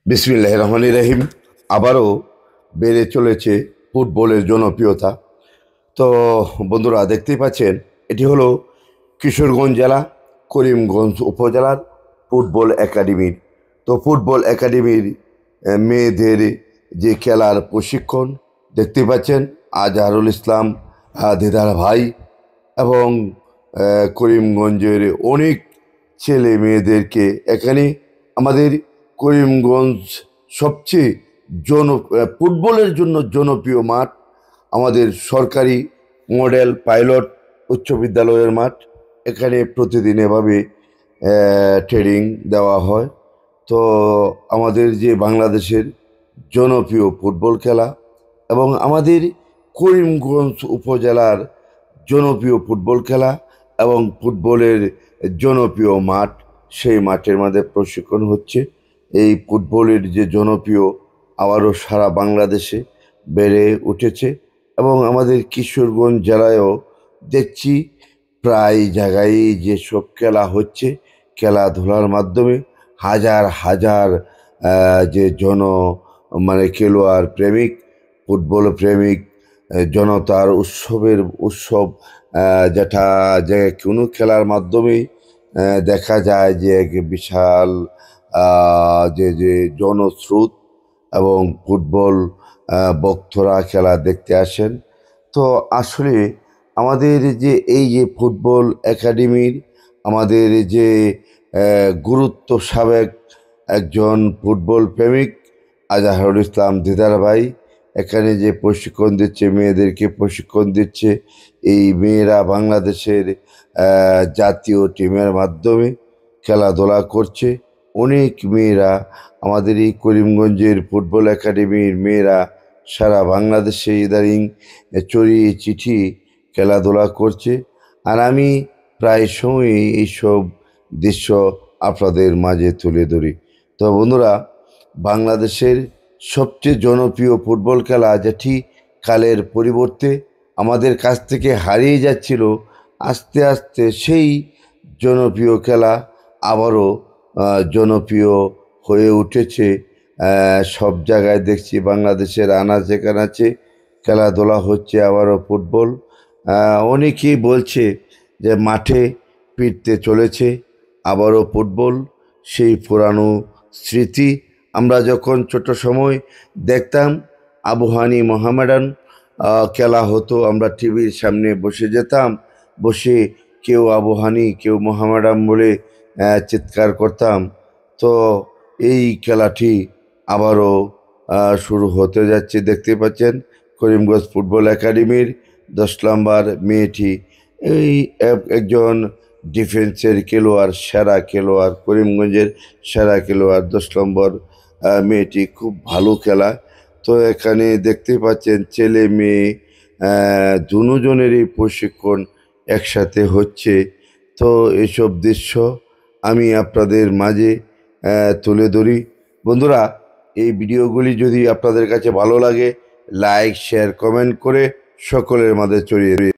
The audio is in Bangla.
বিসমিল্লাহির রহমানির রহিম। আবারও বেড়ে চলেছে ফুটবলের জনপ্রিয়তা। তো বন্ধুরা, দেখতেই পাচ্ছেন, এটি হলো কিশোরগঞ্জ জেলা করিমগঞ্জ উপজেলার ফুটবল একাডেমির। তো ফুটবল একাডেমির মেয়েদের যে খেলার প্রশিক্ষণ দেখতে পাচ্ছেন, আজহারুল ইসলাম দিদার ভাই এবং করিমগঞ্জের অনেক ছেলে মেয়েদেরকে এখানে আমাদের করিমগঞ্জ সবচেয়ে ফুটবলের জন্য জনপ্রিয় মাঠ, আমাদের সরকারি মডেল পাইলট উচ্চ বিদ্যালয়ের মাঠ। এখানে প্রতিদিন এভাবে ট্রেনিং দেওয়া হয়। তো আমাদের যে বাংলাদেশের জনপ্রিয় ফুটবল খেলা এবং আমাদের করিমগঞ্জ উপজেলার জনপ্রিয় ফুটবল খেলা এবং ফুটবলের জনপ্রিয় মাঠ, সেই মাঠের মধ্যে প্রশিক্ষণ হচ্ছে। এই ফুটবলের যে জনপ্রিয় আবারও সারা বাংলাদেশে বেড়ে উঠেছে এবং আমাদের কিশোরগঞ্জ জেলায়ও দেখছি প্রায় জায়গায় যেসব খেলা হচ্ছে, খেলাধুলার মাধ্যমে হাজার হাজার যে খেলোয়াড় প্রেমিক, ফুটবল প্রেমিক জনতার উৎসবের উৎসব, যেটা যে কোনো খেলার মাধ্যমেই দেখা যায় যে এক বিশাল যে যে জনস্রোত এবং ফুটবল ভক্তরা খেলা দেখতে আসেন। তো আসলে আমাদের যে এই যে ফুটবল একাডেমির আমাদের যে গুরুত্ব সাবেক একজন ফুটবল প্রেমিক আজহারুল ইসলাম দিদার ভাই এখানে যে প্রশিক্ষণ দিচ্ছে, মেয়েদেরকে প্রশিক্ষণ দিচ্ছে, এই মেয়েরা বাংলাদেশের জাতীয় টিমের মাধ্যমে খেলাধুলা করছে। অনেক মেয়েরা আমাদের এই করিমগঞ্জের ফুটবল একাডেমির মেয়েরা সারা বাংলাদেশে ইদারিং ছড়িয়ে চিঠি খেলাধুলা করছে। আর আমি প্রায় সময়ই এইসব দৃশ্য আপনাদের মাঝে তুলে ধরি। তো বন্ধুরা, বাংলাদেশের সবচেয়ে জনপ্রিয় ফুটবল খেলা যেটি কালের পরিবর্তে আমাদের কাছ থেকে হারিয়ে যাচ্ছিল, আস্তে আস্তে সেই জনপ্রিয় খেলা আবারও জনপ্রিয় হয়ে উঠেছে। সব জায়গায় দেখছি বাংলাদেশের আনাচে কানাচে খেলাধুলা হচ্ছে আবারও ফুটবল। অনেকেই বলছে যে মাঠে ফিরতে চলেছে আবারও ফুটবল, সেই পুরানো স্মৃতি। আমরা যখন ছোট সময় দেখতাম আবুহানি মোহামেডান খেলা হতো, আমরা টিভির সামনে বসে যেতাম, বসে কেউ আবুহানি কেউ মোহামেডান বলে চিৎকার করতাম। তো এই খেলাটি আবারও শুরু হতে যাচ্ছে। দেখতে পাচ্ছেন করিমগঞ্জ ফুটবল একাডেমির 10 নম্বর মেয়েটি, এই একজন ডিফেন্সের খেলোয়াড়, সেরা খেলোয়াড়, করিমগঞ্জের সেরা খেলোয়াড় 10 নম্বর মেয়েটি, খুব ভালো খেলা। তো এখানে দেখতে পাচ্ছেন ছেলে মেয়ে দুজনেরই প্রশিক্ষণ একসাথে হচ্ছে। তো এসব দৃশ্য আমি আপনাদের মাঝে তুলে ধরি। বন্ধুরা, এই ভিডিওগুলি যদি আপনাদের কাছে ভালো লাগে, লাইক শেয়ার কমেন্ট করে সকলের মাঝে ছড়িয়ে